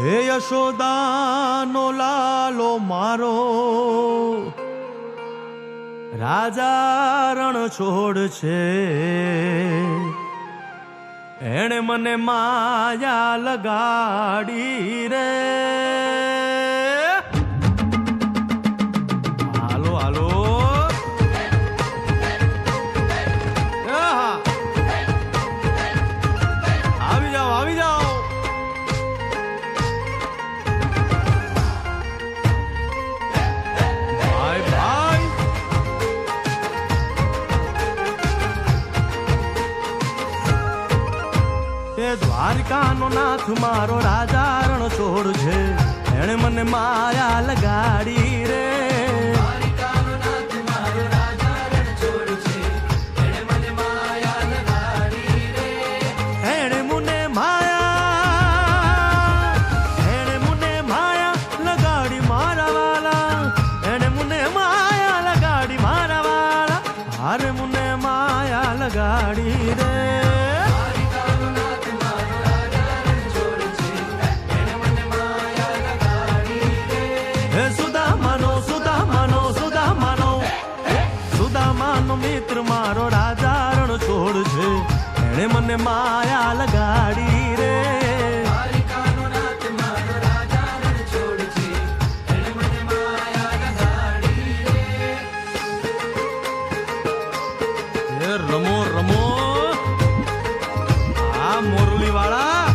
હે યશોદાનો લાલો મારો, રાજા રણ છોડ છે. એણે મને માયા લગાડી રે. હાલો હાલો આવી જાઓ આવી જાઓ. દ્વારિકાનો નાથ મારો રાજા રણ છોડ છે. એણે મને માયા લગાડી રે. દ્વારિકાનો નાથ મારો રાજા રણ છોડ છે. એણે મને માયા લગાડી રે. એણે મને માયા લગાડી મારા વાલા. એણે મને માયા લગાડી મારા વાલા. હારે મને માયા લગાડી રે. મિત્ર મારો રાજા રણ છોડ છે. એણે મને માયા લગાડી રે. દ્વારિકાનો નાથ મારો રાજા રણ છોડ છે. એણે મને માયા લગાડી રે. રમો રમો આ મોરલી વાળા.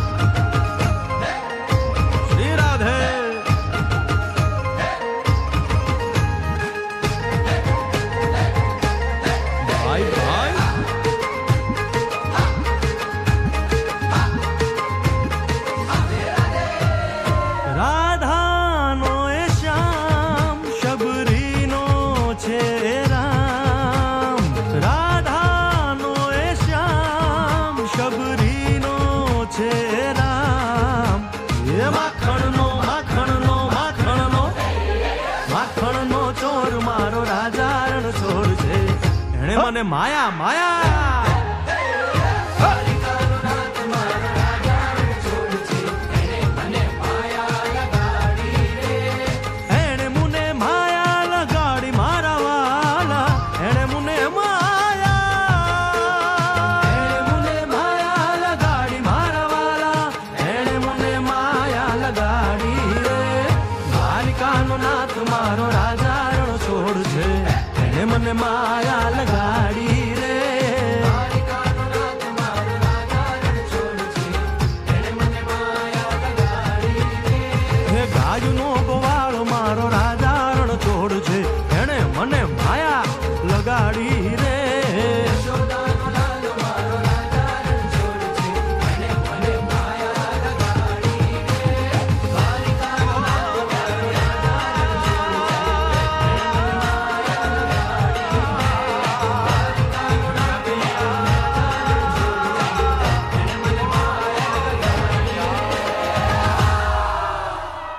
શ્રી રાધે. રાધાનો એ શ્યામ શબરીનો છે રામ. રાધાનો એ શ્યામ શબરીનો છે રામ. એ માખણનો માખણનો માખણનો માખણનો ચોર મારો રાજા રણ છોડ છે. એણે મને માયા માયા. નાથ મારો રાજા રણ છોડ છે. એને મને માયા લગાડી રે. દ્વારિકાનો નાથ મારો રાજા રણ છોડ છે. એને મને માયા લગાડી રે. હે ગાયનો